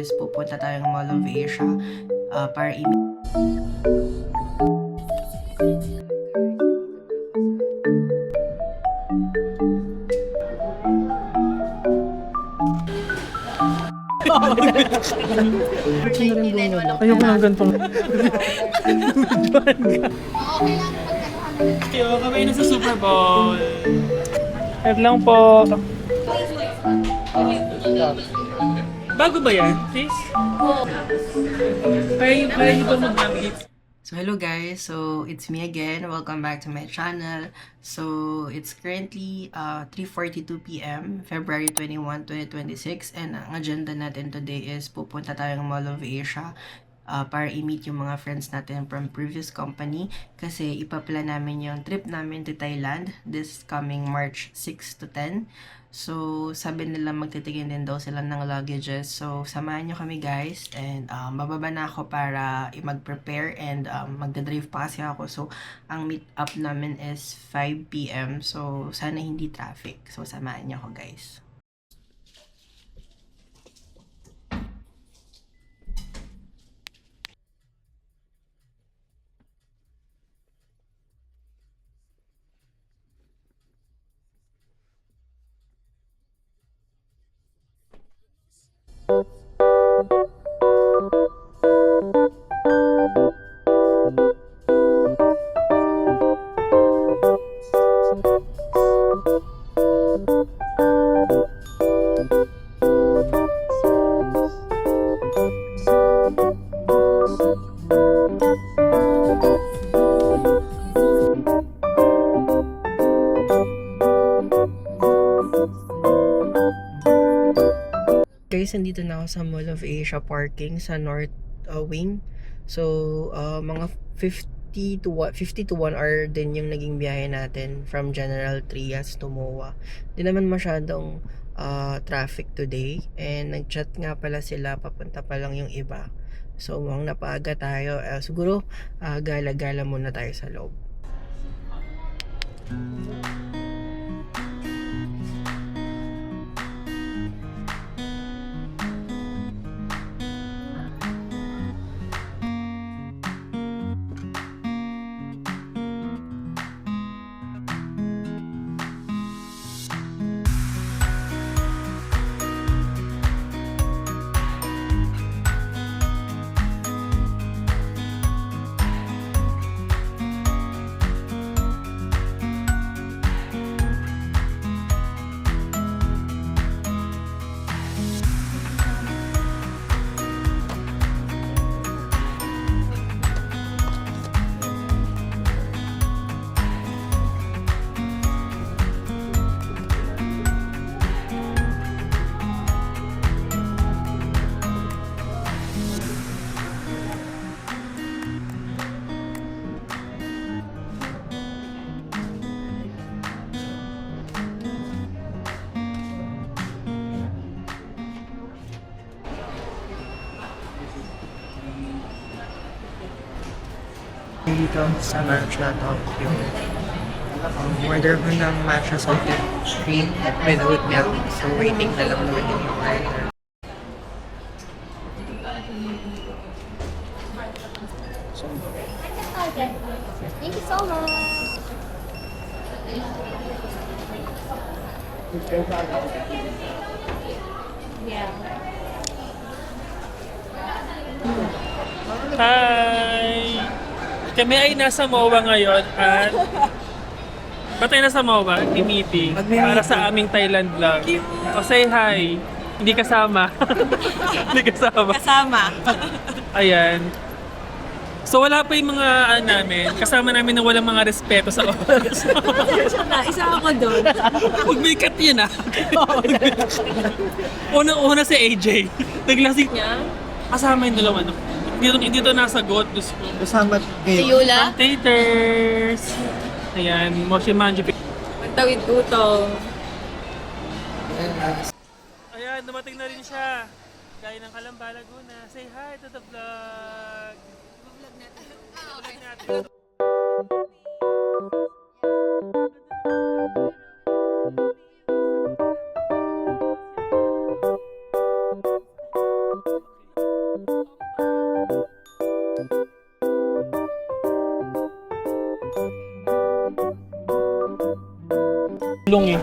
is pupunta tayong Mall of Asia para Ayoko ng gantong. Yo, kami na sa Super Bowl. Wait lang po. Bago ba yan, sis? Kaya nyo ba mag-navigate? So hello guys, so it's me again. Welcome back to my channel. So it's currently 3:42 p.m. February 21, 2026 and ang agenda natin today is pupunta tayong Mall of Asia para i-meet yung mga friends natin from previous company kasi ipaplan namin yung trip namin to Thailand this coming March 6 to 10. So, sabi nila magtitigin din daw sila ng luggages. So, samahan nyo kami guys. And, bababa na ako para mag-prepare and magdadrive pa kasi ako. So, ang meet up namin is 5 p.m. So, sana hindi traffic. So, samahan nyo ako guys. Guys, nandito na ako sa Mall of Asia parking sa North Wing. So, mga 50 to 1 hour din yung naging biyahe natin from General Trias to MOA. Di naman masyadong traffic today. And nag-chat nga pala sila, papunta pa lang yung iba. So, mukhang napaaga tayo. Siguro, gala-gala muna tayo sa loob. Dito sa Matcha Tokyo. Order ko ng matcha salted cream with oat milk. So, waiting na lang naman yung order. Thank you so much. Yeah. Hi! Kami ay nasa MOA ngayon at ba't tayo nasa MOA? I-meeting para sa aming Thailand vlog. O say hi! Hindi kasama. Hindi kasama. Kasama. Ayan. So wala pa yung mga namin. Kasama namin na walang mga respeto sa oras. Isa ako doon. Huwag may cut yun ah. Una si AJ. Naglasing Niya? kasama yung dalawa. No? Hindi to nasagot. Diyos ko. Kasama Si Yula? Taters! Ayan, Moshi Manji. Magtawid tutong. Ayan, dumating na rin siya. Gaya ng Calamba, Laguna. Say hi to the vlog! Vlog natin. Vlog natin. Long eh.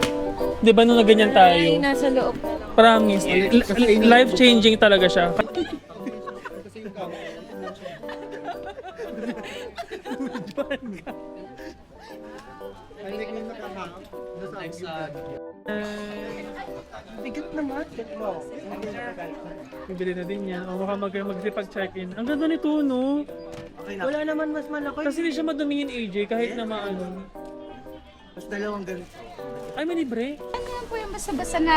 Di ba nung na ganyan tayo? Ay, nasa loob na lang. Promise. Life-changing talaga siya. Bigat naman. Bibili na din yan. O baka mag-check-in. Ang ganda nito, no? Wala naman mas malaki. Kasi hindi siya madumingin AJ kahit na maano. Mas dalawang ganito. Ay, may libre. Yan po yung basta-basta na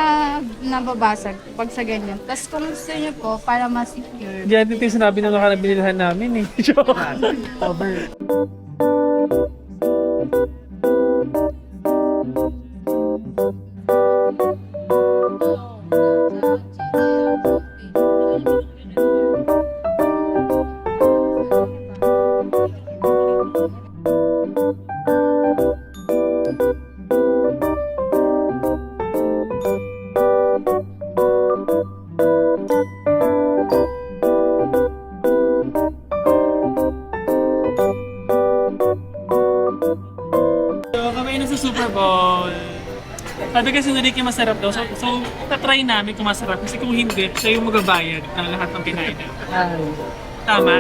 nababasag pag sa ganyan. Tapos kung gusto niyo po, para ma-secure. Hindi natin yung sinabi na nakalabilihan namin eh. Joke. Cover. So, kami na sa Super Bowl. Sabi kasi ni Ricky masarap daw. So tatry namin kung masarap. Kasi kung hindi, siya yung magbabayad ng lahat ng kinain namin. Tama?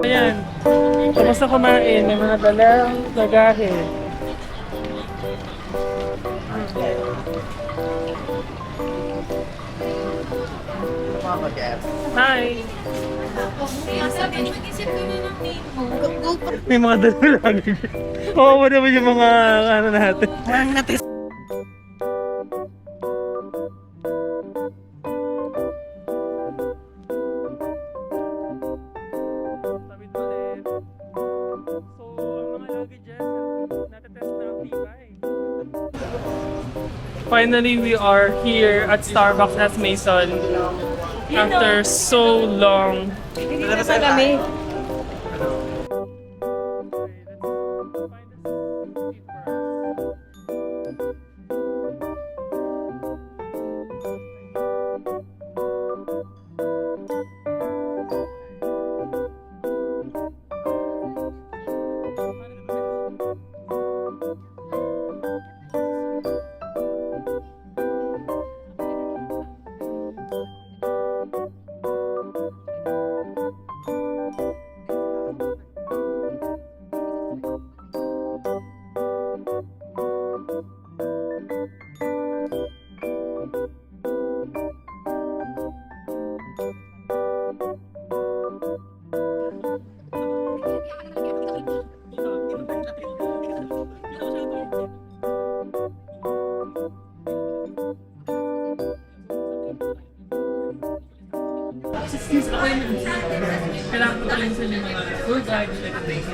Ayan. Tapos na kumain. May mga dalang lagahe. Hi! May mga dalang lagahe. Oo, mo naman yung mga ano natin. Parang natis. Tawid ulit. So, ang mga luggages, natetest na ang tibay. Finally, we are here at Starbucks at Mason. After so long. Hindi na pa kami. Since ako yung kailangan ko rin sa mga tour guide like things.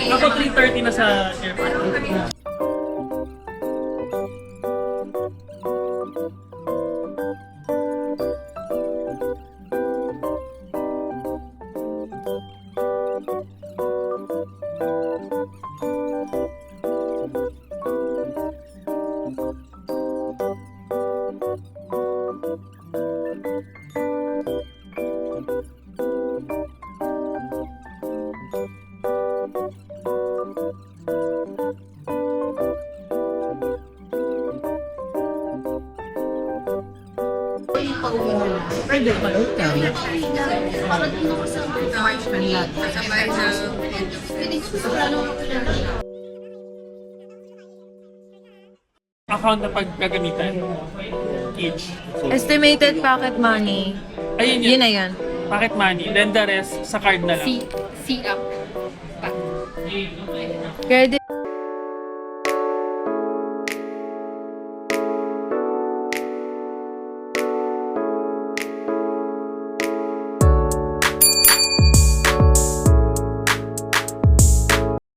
Ako 3:30 na sa airport. Account na paggagamitan. Each. Estimated pocket money. Ayun Yun na yun. Pocket money. Then the rest sa card na lang. C up. Credit